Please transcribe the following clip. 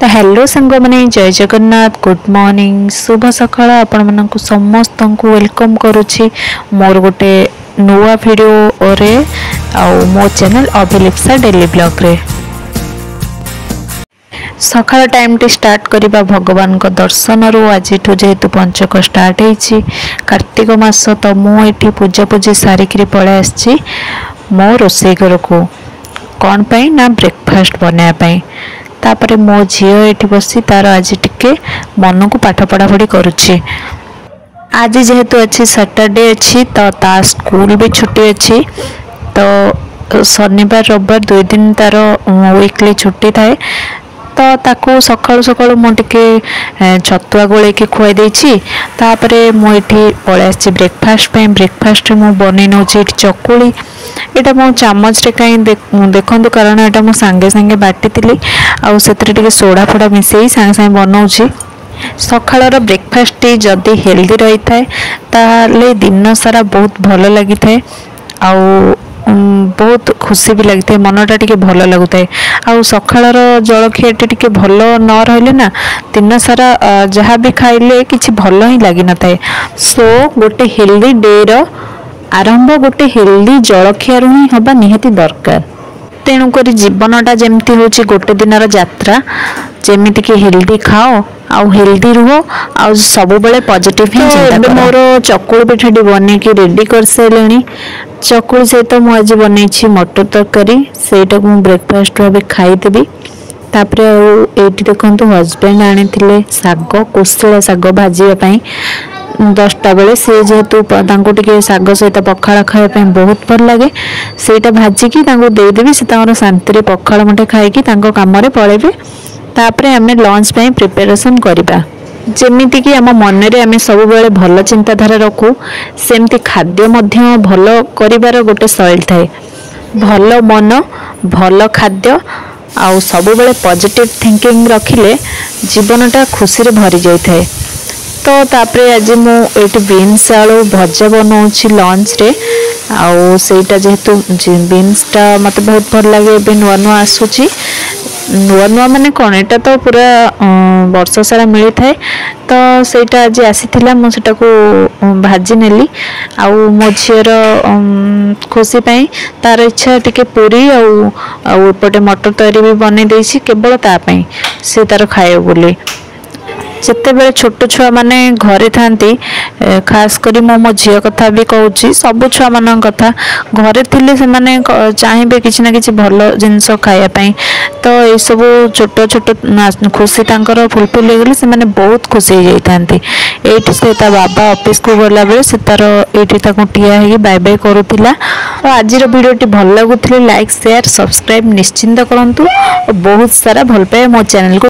तो हेलो सांग मैंने जय जगन्नाथ गुड मॉर्निंग शुभ सकाळ आपण मानक समस्त को वेलकम करुछि मोर गोटे नुआ वीडियो रे मो चैनल अभिलिप्सा डेली ब्लॉग रे सकाळ टाइम टी स्टार्ट करिबा भगवान को दर्शन रो आज जेहेतु पंचक स्टार्ट होईछि कार्तिक मास तो मु एठी पूजा पूजी सारिकरी पळे आछि मो रोसई घर को कौन पाई ना ब्रेकफास्ट बनाया पाई तापरे मो झील ये बसी तार आज टिके मन को पाठ पढ़ा पढ़ी करुच्छे आज जेहेतु अच्छी सैटरडे अच्छी तो ता स्कूल भी छुट्टी अच्छी तो शनिवार रविवार 2 दिन तार वीकली छुट्टी थाए तो ताको सकाळु सकाळु मो टिके छतुआ गोले के खुआई देछि तापरे मो एठी पळे आछि ब्रेकफास्ट मो बनै नउछि चकुली एटा मो चामच रे काई देखंतु कारण एटा मो संगे संगे बाटितिली आ सेतरे टिके सोडा फोडा मिसेई संगे संगे बनाउछि सकाळर ब्रेकफास्ट जदी हेल्दी रही थाए ताले दिन सारा बहुत भल लागि थाए आ बहुत खुशी भी लगी मनटा टी भल लगुता है सकाळर जलखिया टी भल न रहिले ना दिन सारा जहाँ भी खाइले किसी भल ही लगी न थाए सो गोटे हेल्दी डे रो आरंभ गोटे हेल्दी जलखिया ही हवा निहाती दरकार तेणुक जीवनटा जमती हूँ गोटे दिन यात्रा जमीती कि हेल्दी खाओ आउ हेल्दी रुह आ सब बेले पॉजिटिव ही चिंता मोर चकुली पिठाटी बने कि रेडी कर सारे चकुली सहित मुझे आज बनई मटर तरकारी सेटा को ब्रेकफास्ट भाव खाईदेवी तापर ये देखो हजबैंड आनी शाग कोशिला शाग भाजापी 10टा बेले से जेहेतु टे शाग सहित पखाड़ खायापी बहुत भल लगे सेटा भाजिकी देदेवी से शांति पखाड़ मुठे खाई कम पलैबे तापर आम लंच पे प्रिपेरेसन करवा जमीती कि आम मन में सब बेले भल चिंताधारा रखू सेमती खाद्य मध्य भल करिवार गोटे शैली थाए भल मन भल खाद्य आउ सब बेले पॉजिटिव थिंकिंग रखिले जीवनटा खुशी रे भरी जाई थाए तो तापरे आज मु एट बीन्स आलू भजा बनाऊँगी लंच रे आउ सेटा जेहेतु बीन्सटा मत बहुत भल लगे ए नुआ नुआ आसूची नुआ नुआ माने कौन एटा तो पूरा वर्ष सारा मिली थाए तो सेटा आज आसीथिला मु सेटा को भाजी नेली आउ मो झीर खुशी पाई तार इच्छा टिके पूरी आउ एपटे मटर तरी भी बने देछि केवल ता पई से तार खाए बोली जिते बड़े छोट छुआ मैंने घरे थांती खास करी मो झील कथा भी कहूँ सब छुआ मान कथा घरे थिले से माने चाहिए किसी ना किसी भल जिनस खायापी तो ये सब छोट छोट खुशी तांकर फुलफिल हो गले से माने बहुत खुशी हो जाती ये से बाबा ऑफिस को गला बेले से तार ये ठिया है बाय बाय करूला तो आज वीडियो भल लगुले लाइक शेयर सब्सक्राइब निश्चिंत करूँ बहुत सारा भल पाए मो चैनल को।